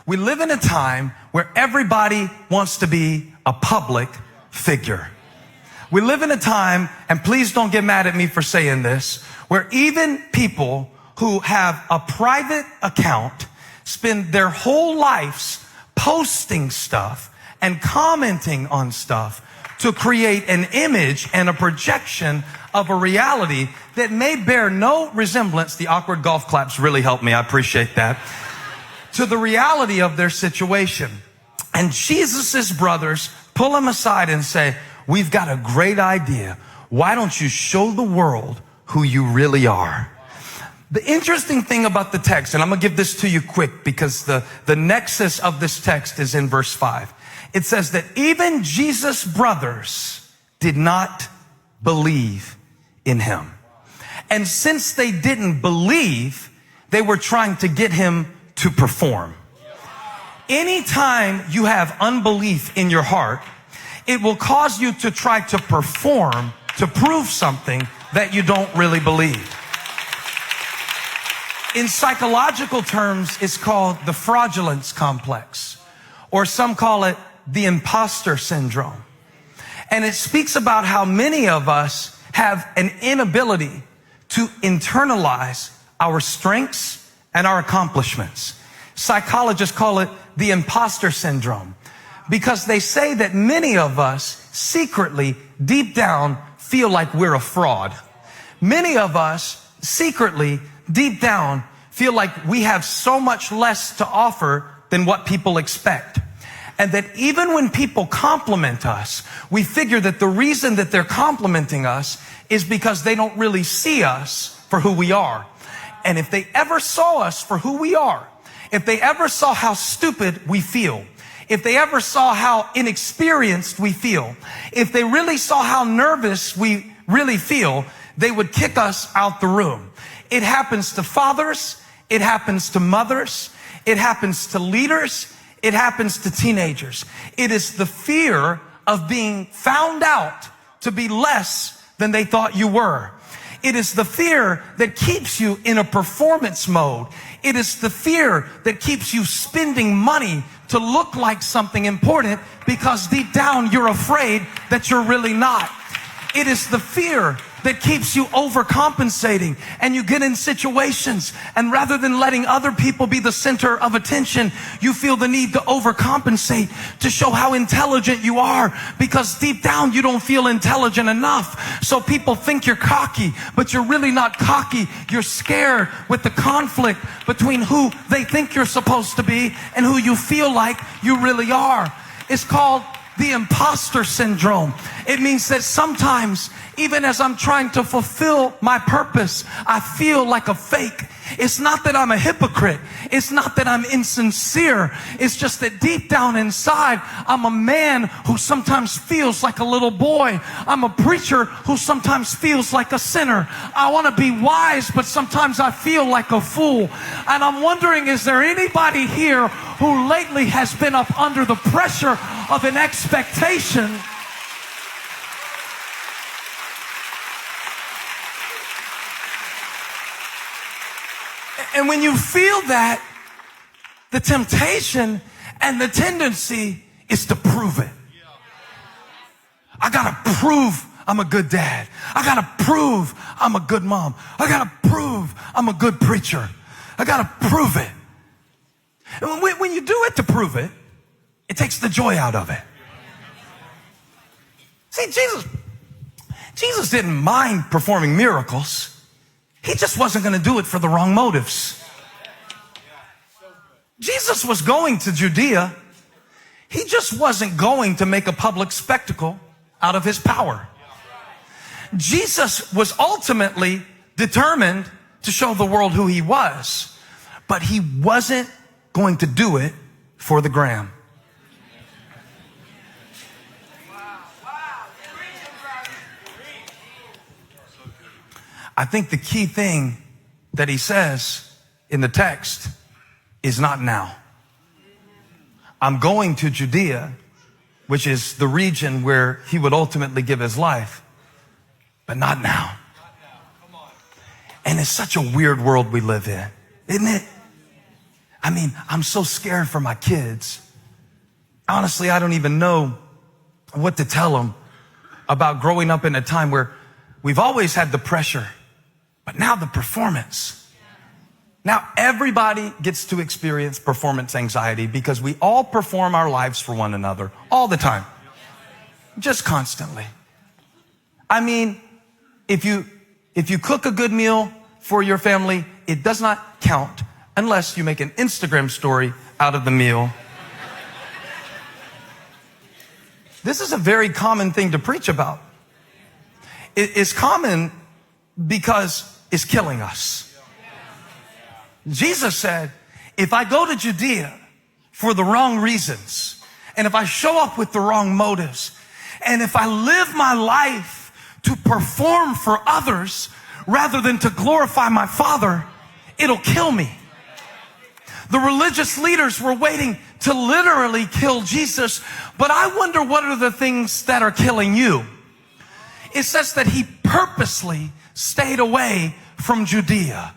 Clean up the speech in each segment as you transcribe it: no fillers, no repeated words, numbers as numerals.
We live in a time where everybody wants to be a public figure. We live in a time, and please don't get mad at me for saying this, where even people who have a private account spend their whole lives posting stuff and commenting on stuff to create an image and a projection of a reality that may bear no resemblance. The awkward golf claps really helped me. I appreciate that. To the reality of their situation. And Jesus's brothers pull him aside and say, we've got a great idea. Why don't you show the world who you really are? The interesting thing about the text, and I'm going to give this to you quick because the nexus of this text is in verse 5. It says that even Jesus' brothers did not believe in him. And since they didn't believe, they were trying to get him to perform. Anytime you have unbelief in your heart, it will cause you to try to perform to prove something that you don't really believe. In psychological terms, it's called the fraudulence complex, or some call it the imposter syndrome. And it speaks about how many of us have an inability to internalize our strengths and our accomplishments. Psychologists call it the imposter syndrome because they say that many of us secretly, deep down, feel like we're a fraud. Many of us secretly, deep down, feel like we have so much less to offer than what people expect. And that even when people compliment us, we figure that the reason that they're complimenting us is because they don't really see us for who we are. And if they ever saw us for who we are, if they ever saw how stupid we feel, if they ever saw how inexperienced we feel, if they really saw how nervous we really feel, they would kick us out the room. It happens to fathers. It happens to mothers. It happens to leaders. It happens to teenagers. It is the fear of being found out to be less than they thought you were. It is the fear that keeps you in a performance mode. It is the fear that keeps you spending money to look like something important because deep down you're afraid that you're really not. It is the fear that keeps you overcompensating, and you get in situations, and rather than letting other people be the center of attention, you feel the need to overcompensate to show how intelligent you are, because deep down you don't feel intelligent enough. So people think you're cocky, but you're really not cocky. You're scared with the conflict between who they think you're supposed to be and who you feel like you really are. It's called the imposter syndrome. It means that sometimes, even as I'm trying to fulfill my purpose, I feel like a fake. It's not that I'm a hypocrite. It's not that I'm insincere. It's just that deep down inside, I'm a man who sometimes feels like a little boy. I'm a preacher who sometimes feels like a sinner. I want to be wise, but sometimes I feel like a fool. And I'm wondering, is there anybody here who lately has been up under the pressure of an expectation? And when you feel that, the temptation and the tendency is to prove it. I gotta prove I'm a good dad. I gotta prove I'm a good mom. I gotta prove I'm a good preacher. I gotta prove it. And when you do it to prove it, it takes the joy out of it. See, Jesus didn't mind performing miracles. He just wasn't going to do it for the wrong motives. Jesus was going to Judea. He just wasn't going to make a public spectacle out of his power. Jesus was ultimately determined to show the world who he was, but he wasn't going to do it for the gram. I think the key thing that he says in the text is not now. I'm going to Judea, which is the region where he would ultimately give his life, but not now. And it's such a weird world we live in, isn't it? I'm so scared for my kids. Honestly, I don't even know what to tell them about growing up in a time where we've always had the pressure, but now the performance. Now everybody gets to experience performance anxiety because we all perform our lives for one another all the time. Just constantly. If you cook a good meal for your family, it does not count unless you make an Instagram story out of the meal. This is a very common thing to preach about. It's common because it's killing us. Jesus said, if I go to Judea for the wrong reasons, and if I show up with the wrong motives, and if I live my life to perform for others rather than to glorify my Father, it'll kill me. The religious leaders were waiting to literally kill Jesus, but I wonder what are the things that are killing you. It says that he purposely stayed away from Judea.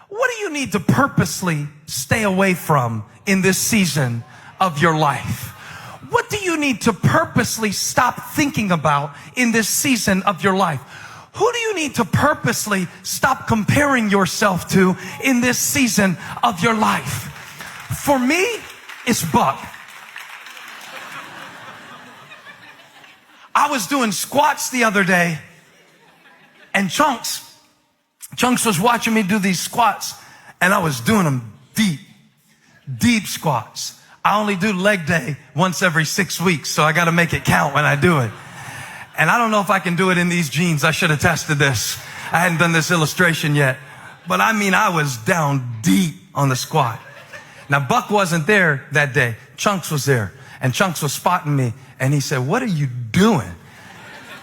What do you need to purposely stay away from in this season of your life? What do you need to purposely stop thinking about in this season of your life? Who do you need to purposely stop comparing yourself to in this season of your life? For me, it's Buck. I was doing squats the other day, and Chunks was watching me do these squats, and I was doing them deep squats. I only do leg day once every 6 weeks, so I got to make it count when I do it. And I don't know if I can do it in these jeans. I should have tested this. I hadn't done this illustration yet. But I was down deep on the squat. Now, Buck wasn't there that day. Chunks was there. And Chunks was spotting me. And he said, what are you doing?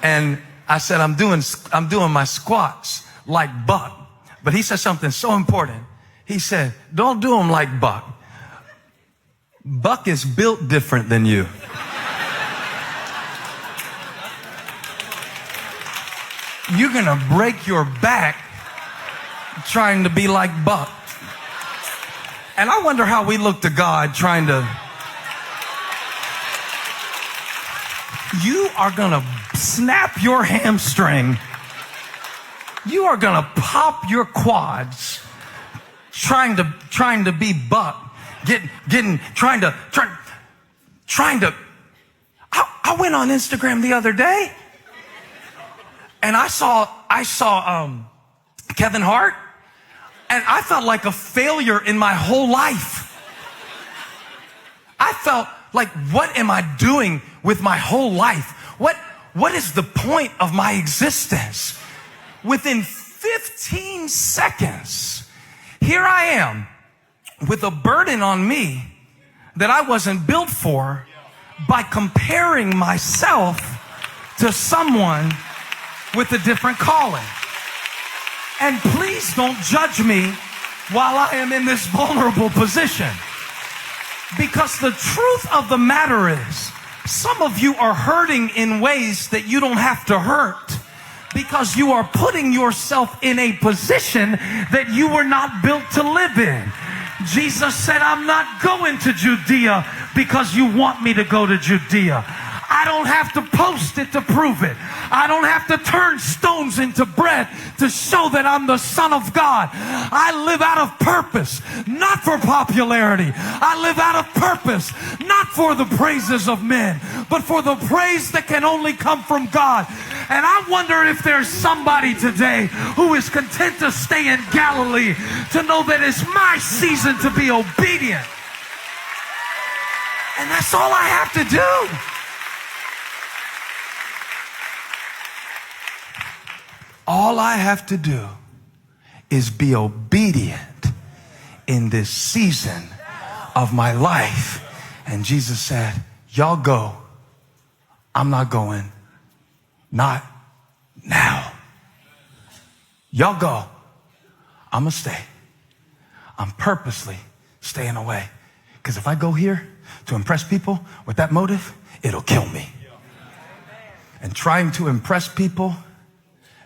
And I said, I'm doing my squats like Buck. But he said something so important. He said, don't do them like Buck. Buck is built different than you. You're going to break your back trying to be like Buck. And I wonder how we look to God trying to... You are going to snap your hamstring. You are going to pop your quads trying to be Buck. I went on Instagram the other day and I saw Kevin Hart, and I felt like a failure in my whole life. I felt like, what am I doing with my whole life? What is the point of my existence? Within 15 seconds, here I am with a burden on me that I wasn't built for by comparing myself to someone with a different calling. And please don't judge me while I am in this vulnerable position. Because the truth of the matter is, some of you are hurting in ways that you don't have to hurt, because you are putting yourself in a position that you were not built to live in. Jesus said, I'm not going to Judea because you want me to go to Judea. I don't have to post it to prove it. I don't have to turn stones into bread to show that I'm the Son of God. I live out of purpose, not for popularity. I live out of purpose, not for the praises of men, but for the praise that can only come from God. And I wonder if there's somebody today who is content to stay in Galilee, to know that it's my season to be obedient. And that's all I have to do. All I have to do is be obedient in this season of my life. And Jesus said, y'all go. I'm not going. Not now. Y'all go. I'm going to stay. I'm purposely staying away. Because if I go here to impress people with that motive, it'll kill me. And trying to impress people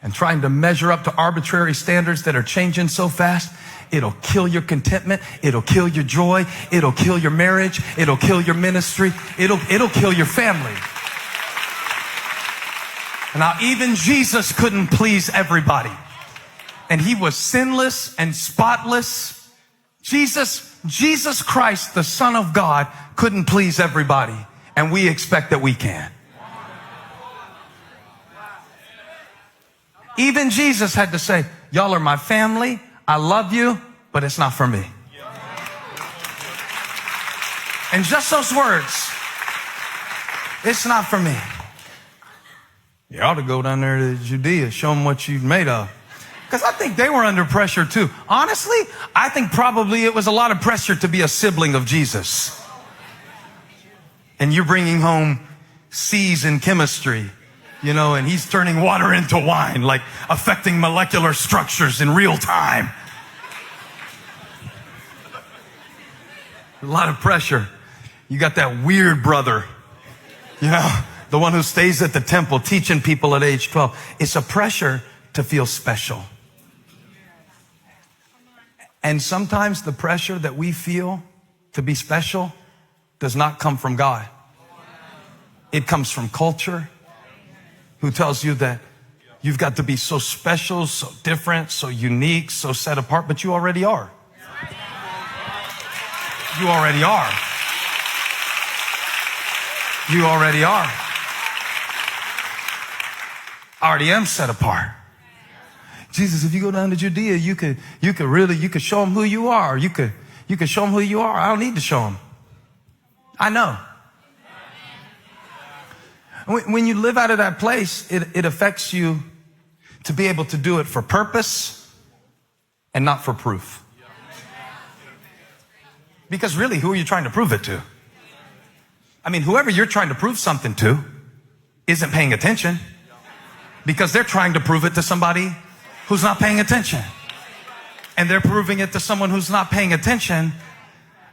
and trying to measure up to arbitrary standards that are changing so fast, it'll kill your contentment. It'll kill your joy. It'll kill your marriage. It'll kill your ministry. It'll kill your family. Now, even Jesus couldn't please everybody. And he was sinless and spotless. Jesus Christ, the Son of God, couldn't please everybody. And we expect that we can. Even Jesus had to say, y'all are my family. I love you, but it's not for me. And just those words, it's not for me. You ought to go down there to Judea, show them what you've made of. Because I think they were under pressure too. Honestly, I think probably it was a lot of pressure to be a sibling of Jesus. And you're bringing home C's in chemistry, and he's turning water into wine, like affecting molecular structures in real time. A lot of pressure. You got that weird brother, the one who stays at the temple teaching people at age 12. It's a pressure to feel special. And sometimes the pressure that we feel to be special does not come from God. It comes from culture, who tells you that you've got to be so special, so different, so unique, so set apart, but you already are. You already are. You already are. I already am set apart. Jesus, if you go down to Judea, you could show them who you are. You could show them who you are. I don't need to show them. I know. When you live out of that place, it affects you to be able to do it for purpose and not for proof. Because really, who are you trying to prove it to? I mean, whoever you're trying to prove something to isn't paying attention, because they're trying to prove it to somebody who's not paying attention. And they're proving it to someone who's not paying attention.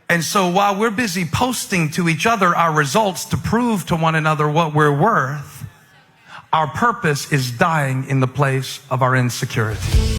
And so while we're busy posting to each other our results to prove to one another what we're worth, our purpose is dying in the place of our insecurity.